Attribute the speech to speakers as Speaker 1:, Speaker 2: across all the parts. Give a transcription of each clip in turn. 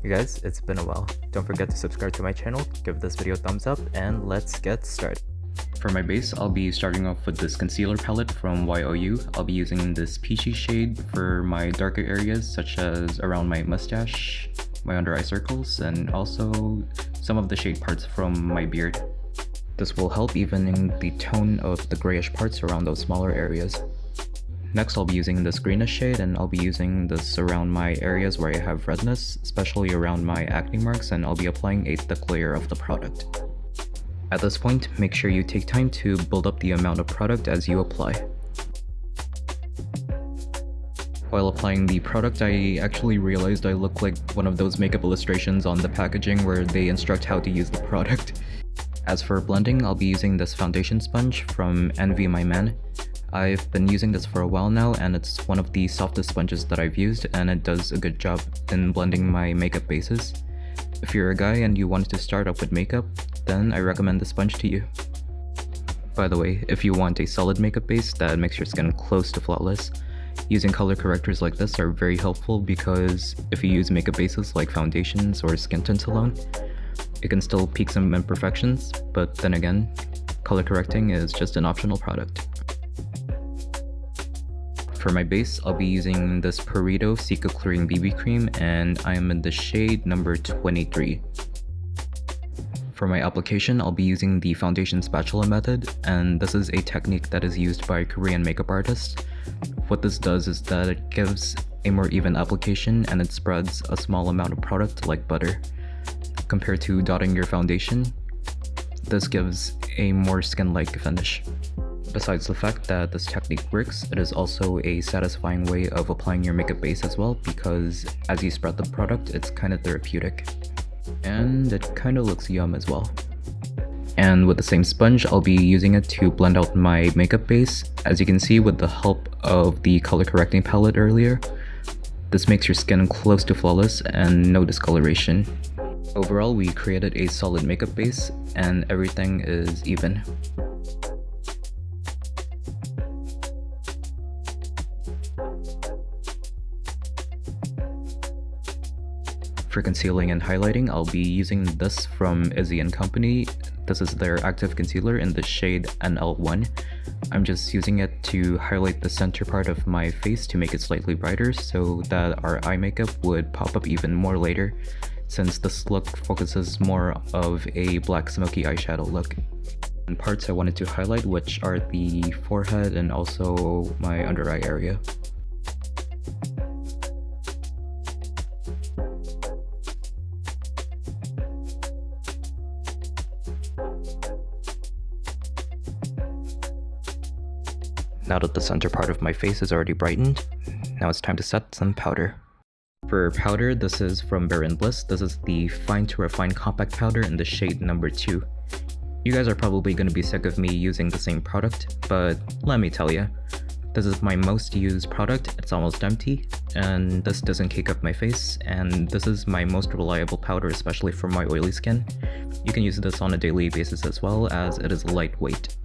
Speaker 1: You guys, it's been a while. Don't forget to subscribe to my channel, give this video a thumbs up, and let's get started. For my base, I'll be starting off with this concealer palette from Y.O.U. I'll be using this peachy shade for my darker areas such as around my mustache, my under eye circles, and also some of the shade parts from my beard. This will help evening the tone of the grayish parts around those smaller areas. Next, I'll be using this greenish shade, and I'll be using this around my areas where I have redness, especially around my acne marks, and I'll be applying a thick layer of the product. At this point, make sure you take time to build up the amount of product as you apply. While applying the product, I actually realized I look like one of those makeup illustrations on the packaging where they instruct how to use the product. As for blending, I'll be using this foundation sponge from Envy My Man. I've been using this for a while now, and it's one of the softest sponges that I've used, and it does a good job in blending my makeup bases. If you're a guy and you wanted to start up with makeup, then I recommend this sponge to you. By the way, if you want a solid makeup base that makes your skin close to flawless, using color correctors like this are very helpful because if you use makeup bases like foundations or skin tints alone, it can still peak some imperfections, but then again, color correcting is just an optional product. For my base, I'll be using this Purito Cica Clearing BB Cream, and I am in the shade number 23. For my application, I'll be using the foundation spatula method, and this is a technique that is used by Korean makeup artists. What this does is that it gives a more even application and it spreads a small amount of product like butter. Compared to dotting your foundation, this gives a more skin-like finish. Besides the fact that this technique works, it is also a satisfying way of applying your makeup base as well, because as you spread the product, it's kind of therapeutic. And it kind of looks yum as well. And with the same sponge, I'll be using it to blend out my makeup base. As you can see with the help of the color correcting palette earlier, this makes your skin close to flawless and no discoloration. Overall, we created a solid makeup base and everything is even. For concealing and highlighting, I'll be using this from Issy & Company. This is their active concealer in the shade NL1. I'm just using it to highlight the center part of my face to make it slightly brighter so that our eye makeup would pop up even more later, since this look focuses more of a black smoky eyeshadow look. And parts I wanted to highlight, which are the forehead and also my under eye area. Now that the center part of my face is already brightened, now it's time to set some powder. For powder, this is from Barenbliss. This is the Fine to Refine Compact Powder in the shade number 2. You guys are probably going to be sick of me using the same product, but let me tell you, this is my most used product. It's almost empty, and this doesn't cake up my face, and this is my most reliable powder, especially for my oily skin. You can use this on a daily basis as well, as it is lightweight.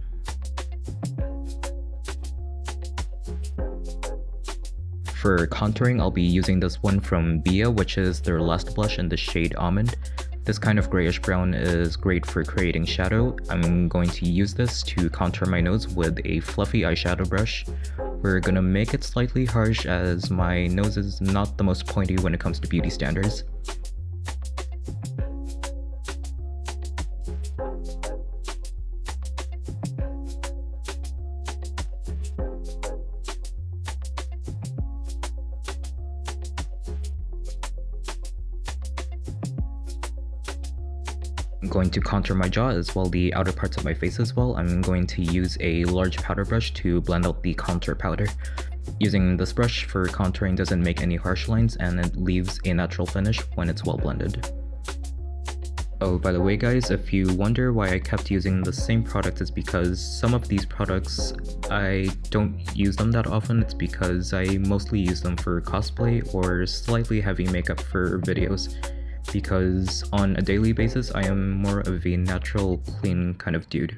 Speaker 1: For contouring, I'll be using this one from BBIA, which is their last blush in the shade Almond. This kind of grayish brown is great for creating shadow. I'm going to use this to contour my nose with a fluffy eyeshadow brush. We're gonna make it slightly harsh as my nose is not the most pointy when it comes to beauty standards. I'm going to contour my jaw as well the outer parts of my face as well. I'm going to use a large powder brush to blend out the contour powder. Using this brush for contouring doesn't make any harsh lines and it leaves a natural finish when it's well blended. Oh, by the way guys, if you wonder why I kept using the same product, it's because some of these products, I don't use them that often. It's because I mostly use them for cosplay or slightly heavy makeup for videos. Because on a daily basis, I am more of a natural, clean kind of dude.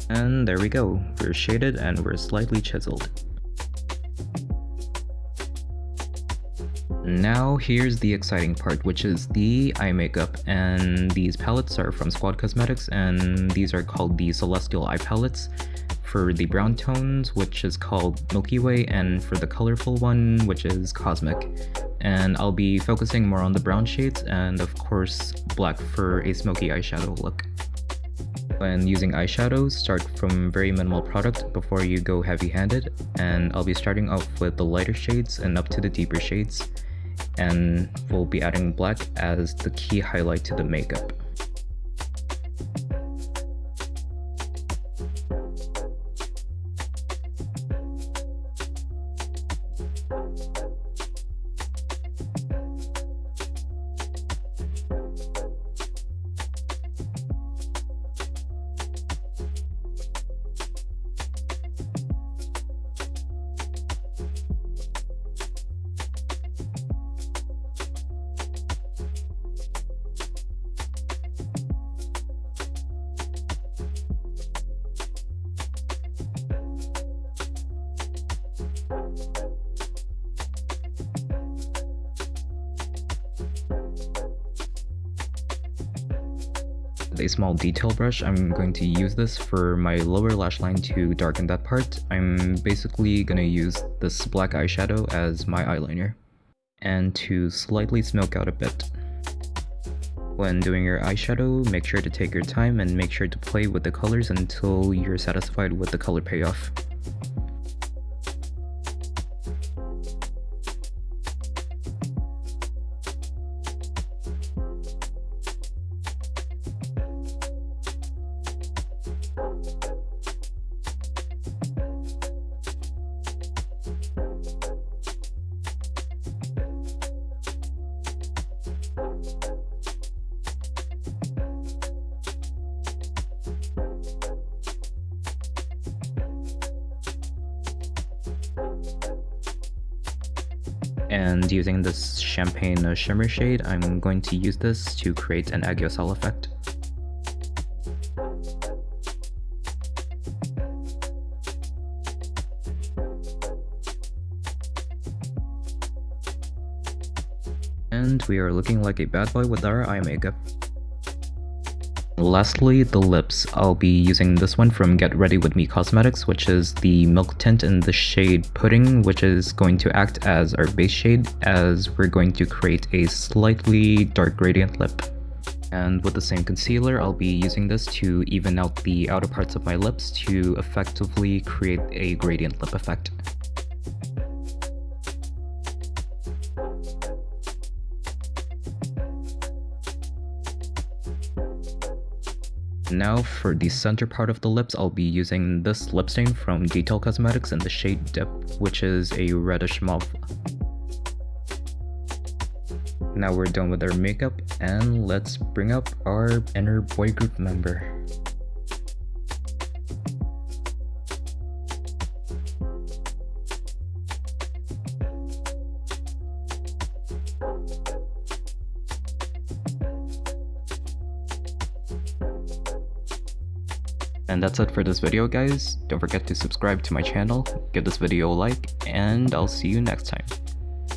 Speaker 1: And there we go, we're shaded and we're slightly chiseled. Now here's the exciting part, which is the eye makeup, and these palettes are from Squad Cosmetics, and these are called the Celestial Eye Palettes. For the brown tones, which is called Milkyway, and for the colorful one, which is Cosmic. And I'll be focusing more on the brown shades, and of course black for a smoky eyeshadow look. When using eyeshadows, start from very minimal product before you go heavy-handed, and I'll be starting off with the lighter shades and up to the deeper shades, and we'll be adding black as the key highlight to the makeup. With a small detail brush, I'm going to use this for my lower lash line to darken that part. I'm basically going to use this black eyeshadow as my eyeliner, and to slightly smoke out a bit. When doing your eyeshadow, make sure to take your time and make sure to play with the colors until you're satisfied with the color payoff. And using this champagne shimmer shade, I'm going to use this to create an aguasal effect. And we are looking like a bad boy with our eye makeup. Lastly, the lips. I'll be using this one from Get Ready With Me Cosmetics, which is the milk tint in the shade Pudding, which is going to act as our base shade, as we're going to create a slightly dark gradient lip. And with the same concealer, I'll be using this to even out the outer parts of my lips to effectively create a gradient lip effect. Now for the center part of the lips, I'll be using this lip stain from Detail Cosmetics in the shade Dip, which is a reddish mauve. Now we're done with our makeup, and let's bring up our inner boy group member. And that's it for this video, guys. Don't forget to subscribe to my channel, give this video a like, and I'll see you next time.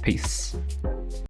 Speaker 1: Peace.